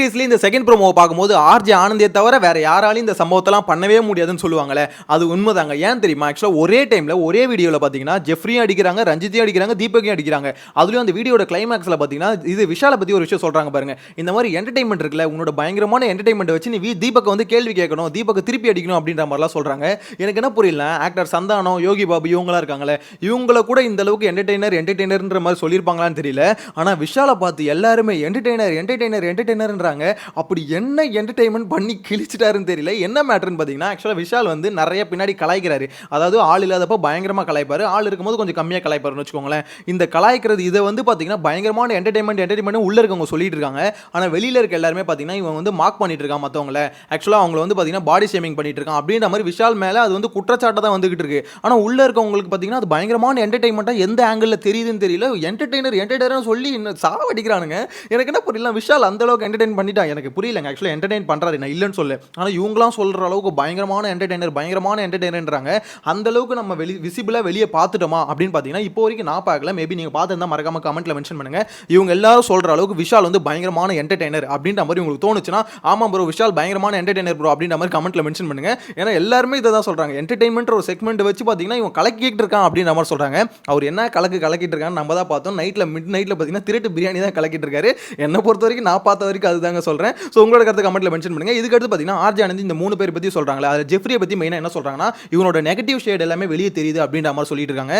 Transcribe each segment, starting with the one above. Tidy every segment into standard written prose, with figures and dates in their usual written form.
சீரிஸ்ல இந்த செகண்ட் ப்ரோமோவை பார்க்கும்போது ஆர்ஜே ஆனந்தியை தவிர வேற யாராலையும் இந்த சம்பவத்தெல்லாம் பண்ணவே முடியாதுன்னு சொல்லுவாங்களே, அது உண்மைதாங்க. ஏன் தெரியுமா? ஆக்சுவலா ஒரே டைம்ல ஒரே வீடியோல பாத்தீங்கன்னா ஜெஃப்ரியும் அடிக்கிறாங்க, ரஞ்சித்தையும் அடிக்கிறாங்க, தீபக்கையும் அடிக்கிறாங்க. அதுலயும் அந்த வீடியோட கிளைமாக்ஸ்ல பாத்தீங்கன்னா இது விஷாலை பத்தி ஒரு விஷயம் சொல்றாங்க பாருங்க. இந்த மாதிரி என்டர்டைன்மெண்ட் இருக்குல்ல, உன்னோட பயங்கரமான என்டர்டைன்மெண்ட் வச்சு நீ தீபக் வந்து கேள்வி கேட்கணும், தீபக் திருப்பி அடிக்கணும் அப்படின்ற மாதிரிலாம் சொல்றாங்க. எனக்கு என்ன புரியல, ஆக்டர் சந்தானம், யோகி பாபு இவங்களா இருக்காங்களே, இவங்கள கூட இந்த அளவுக்கு என்டர்டைனர்ன்ற மாதிரி சொல்லியிருப்பாங்களான்னு தெரியல. ஆனா விஷாலை பார்த்து எல்லாருமே என்டர்டைனர்ன்றாங்க. அப்படி என்ன என்டர்டைன்மெண்ட் பண்ணி கிழிச்சிட்டாருன்னு தெரியல. என்ன மேட்டர்னு பார்த்தீங்கன்னா, ஆக்சுவலாக விஷால் வந்து நிறைய பின்னாடி கலாய்க்கிறாரு. அதாவது ஆள் இல்லாதப்போ பயங்கரமாக கலாய்ப்பாரு, ஆள் இருக்கும்போது கொஞ்சம் கம்மியாக கலாய்ப்பாருன்னு வச்சுக்கோங்களேன். இந்த கலாய்க்கிறது இதை வந்து பார்த்தீங்கன்னா பயங்கரமான என்டர்டைன்மெண்ட் உள்ள இருக்கவங்க சொல்லிட்டு இருக்காங்க. ஆனால் வெளியில் இருக்க எல்லாருமே பார்த்தீங்கன்னா இவன் வந்து மார்க் பண்ணிட்டு இருக்கான் மற்றவங்கள. ஆக்சுவலாக அவங்களை வந்து பார்த்தீங்கன்னா பாடி ஷேமிங் பண்ணிட்டு இருக்கான் அப்படின்ற மாதிரி விஷால் மேலே அது வந்து குற்றச்சாட்டை தான் வந்துகிட்டு இருக்கு. ஆனால் உள்ள இருக்கவங்களுக்கு பார்த்தீங்கன்னா அது பயங்கரமான என்டர்டைன்மெண்ட்டாக எந்த ஆங்கிளில் தெரியுதுன்னு தெரியல. என்டர்டைனர் சொல்லி சாவடிக்கிறானுங்க. எனக்கு என்ன புரியல, விஷால் அந்த அளவுக்கு என்டர்டைன் பண்ணிட்டா எனக்கு புரியலங்க. ஆக்சுவலாக என்டர்டைன் பண்ணுறாரு, நான் இல்லைன்னு சொல்ல. ஆனால் இவங்களாம் சொல்கிற அளவுக்கு பயங்கரமான என்டர்டைனர்ன்றாங்க. அந்த அளவுக்கு நம்ம விசிபிளாக வெளியே பார்த்துட்டோமா அப்படின்னு பார்த்தீங்கன்னா இப்போ வரைக்கும் நான் பார்க்கல. மேபி நீங்கள் பார்த்துருந்தா மறக்காம கமெண்ட்டில் மென்ஷன் பண்ணுங்கள். இவங்க எல்லாரும் சொல்கிற அளவுக்கு விஷால் வந்து பயங்கரமான என்டர்டைனர் அப்படின்ற மாதிரி உங்களுக்கு தோணுச்சுன்னா, ஆமாம் ப்ரோ விஷால் பயங்கரமான என்டர்டைனர் ப்ரோ அப்படின்ற மாதிரி கமெண்ட்டில் மென்ஷன் பண்ணுங்கள். ஏன்னா எல்லாருமே இதை தான் சொல்கிறாங்க. என்டர்டைன்மெண்ட் ஒரு செக்மெண்ட் வச்சு பார்த்தீங்கன்னா இவங்க கலக்கிட்டு இருக்கான் அப்படின்ற மாதிரி சொல்கிறாங்க. அவர் என்ன கலக்கிட்டு இருக்கான்னு நம்ம தான் பார்த்தோம். மிட் நைட்டில் பார்த்தீங்கன்னா திருட்டு பிரியாணி தான் கலக்கிட்டு இருக்காரு. என்னை பொறுத்த வரைக்கும் நான் பார்த்த வரைக்கும் அதுதாங்க சொல்கிறேன். ஸோ உங்களோட கருத்து கமெண்ட்டில் மென்ஷன் பண்ணுங்கள். இதுக்கு அடுத்து பார்த்தீங்கன்னா ஆர்ஜே ஆனந்த் இந்த 3 பேர் பற்றி சொல்கிறாங்களே, அதில் ஜெஃப்ரியை பற்றி மெயினாக என்ன சொல்கிறாங்கன்னா, இவனோட நெகட்டிவ் ஷேட் எல்லாமே வெளியே தெரியுது அப்படின்ற மாதிரி சொல்லிட்டு இருக்காங்க.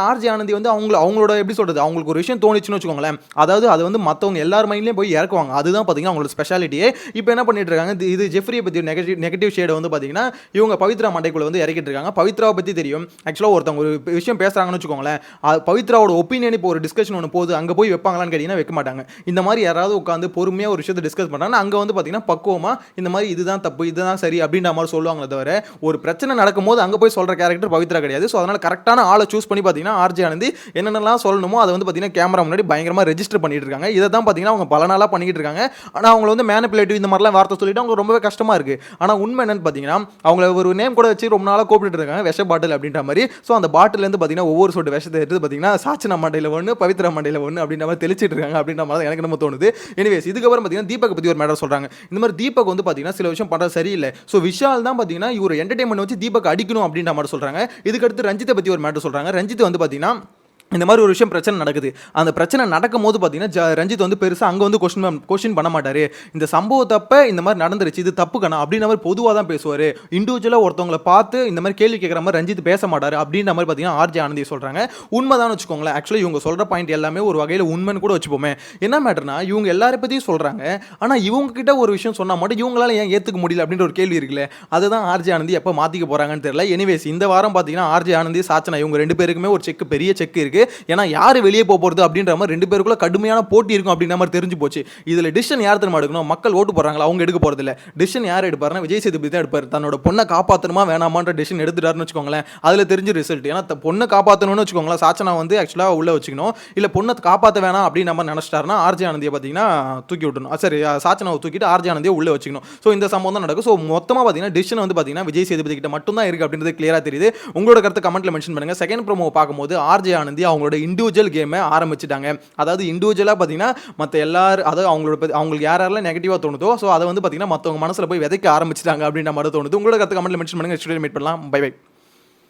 ஆர்ஜே ஆனந்த் வந்து அவங்களோட எப்படி சொல்கிறது, அவங்களுக்கு ஒரு விஷயம் தோணுச்சுன்னு வச்சுக்கோங்களேன், அதாவது அது வந்து மற்றவங்க எல்லார் மைண்ட்லேயும் போய் இறக்குவாங்க. அதுதான் பார்த்தீங்கன்னா அவங்களோட ஸ்பெஷாலிட்டியே. இப்போ என்ன பண்ணிட்டு இருக்காங்க, இது ஜெஃப்ரியை பற்றி நெகட்டிவ் ஷேடை வந்து பார்த்தீங்கன்னா இவங்க பவித்ரா மண்டைக்குள்ள வந்து இறக்கிட்டு இருக்காங்க. பவித்ராவை பற்றி தெரியும். ஆக்சுவலாக ஒருத்தவங்க ஒரு விஷயம் பேசுகிறாங்கன்னு வச்சுக்கோங்களேன், பவித்ராவோட ஒப்பீனியன் இப்போ ஒரு டிஸ்கஷன் ஒன்று போகுது, அங்கே போய் வைப்பாங்களான்னு கேட்டிங்கன்னா வைக்க மாட்டாங்க. இந்த மாதிரி யாராவது உட்காந்து பொறுமையாக ஒரு விஷயத்தை டிஸ்கஸ் பண்ணுறாங்கன்னா அங்கே வந்து பார்த்தீங்கன்னா பக்குவமாக இந்த மாதிரி இதுதான் தப்பு, இதுதான் சரி அப்படின்ற மாதிரி சொல்லுவாங்களே தவிர, ஒரு பிரச்சனை நடக்கும்போது அங்கே போய் சொல்கிற கேரக்டர் பவித்ரா கிடையாது. ஸோ அதனால் கரெக்டான ஆளை சூஸ் பண்ணி பார்த்தீங்கன்னா ஆர்ஜே ஆனந்த் என்னென்னலாம் சொல்லணுமோ அதை வந்து பார்த்தீங்கன்னா கேமரா முன்னாடி பயங்கரமாக ரெஜிஸ்டர் பண்ணிட்டு இருக்காங்க. இதை தான் பார்த்தீங்கன்னா அவங்க பல நாளாக பண்ணிக்கிட்டு இருக்காங்க. ஆனால் அவங்க வந்து மேனிபுலேட்டிவ் இந்த மாதிரிலாம் வார்த்தை சொல்லிட்டு அவங்க ரொம்பவே கஷ்டமாக இருக்குது. ஆனால் உண்மை என்னன்னு பார்த்தீங்கன்னா, அவங்கள ஒரு நேம் கூட வச்சு ரொம்ப நாளாக கூப்பிட்டு இருக்காங்க, விஷ பாட்டில் அப்படின்ற மாதிரி. ஸோ அந்த பாட்டிலேருந்து பார்த்தீங்கன்னா ஒவ்வொரு சொட்டு விஷத்தை எடுத்து பார்த்தீங்கன்னா சாச்சனா மண்டையில் ஒன்று, பவித்ரா மண்டையில் ஒன்று அப்படின்ற மாதிரி தெளிச்சிட்டு இருக்காங்க அப்படின்ற மாதிரி எனக்கு நம்ம தோணுது. எனிவேஸ் இதுக்கப்புறம் பார்த்தீங்கன்னா தீபக் பற்றி ஒரு மேட்டர் சொல்கிறாங்க. இந்த மாதிரி தீபக் வந்து பார்த்தீங்கன்னா சில விஷயம் பண்ணுறது சரியில்லை. ஸோ விஷால் தான் பார்த்தீங்கன்னா இவர் என்டர்டைன்மெண்ட் வச்சு தீபக் அடிக்கணும் அப்படின்ற மாதிரி சொல்கிறாங்க. இதுக்கடுத்து ரஞ்சித்தை பற்றி ஒரு மேட்டர் சொல்கிறாங்க. ரஞ்சித் வந்து பார்த்தீங்கன்னா இந்த மாதிரி ஒரு விஷயம் பிரச்சனை நடக்குது. அந்த பிரச்சனை நடக்கும் போது பார்த்தீங்கன்னா ரஞ்சித் வந்து பெருசாக அங்கே வந்து கொஸ்டின் பண்ண மாட்டார். இந்த சம்பவத்தப்ப இந்த மாதிரி நடந்துருச்சு, இது தப்புக்கணும் அப்படின்ற மாதிரி பொதுவாக தான் பேசுவார். இண்டிவிஜுவலாக ஒருத்தவங்களை பார்த்து இந்த மாதிரி கேள்வி கேட்குற மாதிரி ரஞ்சித் பேச மாட்டார் அப்படின்ற மாதிரி பார்த்தீங்கன்னா ஆர்ஜே ஆனந்தி சொல்கிறாங்க. உண்மைதான் வச்சுக்கோங்களேன். ஆக்சுவலி இவங்க சொல்கிற பாயிண்ட் எல்லாமே ஒரு வகையில் உண்மைன்னு கூட வச்சுப்போமே. என்ன மேட்டர்னா, இவங்க எல்லாரை பற்றியும் சொல்கிறாங்க. ஆனால் இவங்க கிட்ட ஒரு விஷயம் சொன்னால் மட்டும் இவங்களால ஏன் ஏற்றுக்க முடியல அப்படின்ற ஒரு கேள்வி இருக்குல்ல, அதுதான் ஆர்ஜே ஆனந்தி எப்போ மாற்றிக்க போகிறாங்கன்னு தெரியல. எனிவேஸ் இந்த வாரம் பார்த்தீங்கன்னா ஆர்ஜே ஆனந்தி சாச்சனா இவங்க 2 பேருக்குமே ஒரு பெரிய செக் இருக்குது. ஏன்னா யார் வெளியே போகிறது அப்படின்ற மாதிரி 2 பேருக்குள்ள கடுமையான போட்டி இருக்கும் அப்படின்ற மாதிரி தெரிஞ்சு போச்சு. இதில் டிசிஷன் யார் தெரியுமா எடுக்கணும், மக்கள் ஓட்டு போடுறாங்களா அவங்க எடுக்க போகிறது இல்லை. டிசிஷன் யார் எடுப்பாருன்னா விஜய் சேதுபதி தான் எடுப்பார். தன்னோட பொண்ணை காப்பாற்றணுமா வேணாமான்ற டிசிஷன் எடுத்துட்டாருன்னு வச்சுக்கோங்களேன், அதில் தெரிஞ்ச ரிசல்ட். ஏன்னா பொண்ணை காப்பாற்றணும்னு வச்சுக்கோங்களேன், சாச்சனா வந்து ஆக்சுவலாக உள்ள வச்சுக்கணும். இல்லை பொண்ணை காப்பாற்ற வேணாம் அப்படின்னு நம்ம நினச்சிட்டாருன்னா ஆர்ஜே ஆனந்தியை பார்த்தீங்கன்னா தூக்கி விட்டணும். சரி, சாச்சனாவை தூக்கிட்டு ஆர்ஜே ஆனந்தியை உள்ள வச்சுக்கணும். ஸோ இந்த சம்பவம் தான் நடக்கும். ஸோ மொத்தமாக பார்த்தீங்கன்னா டிசிஷன் வந்து பார்த்தீங்கன்னா விஜய் சேதுபதி கிட்ட மட்டும் தான் இருக்குது அப்படின்றது கிளியராக தெரியுது. உங்களோட கருத்து கமெண்ட்டில் மென்ஷன் பண்ணுங்கள். செகண்ட் ப்ரோமோ பார்க்கும்போது ஆர்ஜே ஆனந்தி அவங்களோட இண்டிவிஜுவல் கேமை ஆரம்பிச்சிட்டாங்க. அதாவது இண்டிவிஜுவலாக பார்த்தீங்கன்னா மற்ற எல்லாரும், அதாவது அவங்களுக்கு யாரெல்லாம் நெகட்டிவாக தோணுதோ ஸோ அதை வந்து பார்த்தீங்கன்னா மற்றவங்க மனசில் போய் விதைக்க ஆரம்பிச்சிட்டாங்க அப்படின்ற மாதிரி தோணுது. உங்களோட கருத்து கமெண்ட்டில் மென்ஷன் பண்ணுங்கள். மீட் பண்ணலாம். Bye by.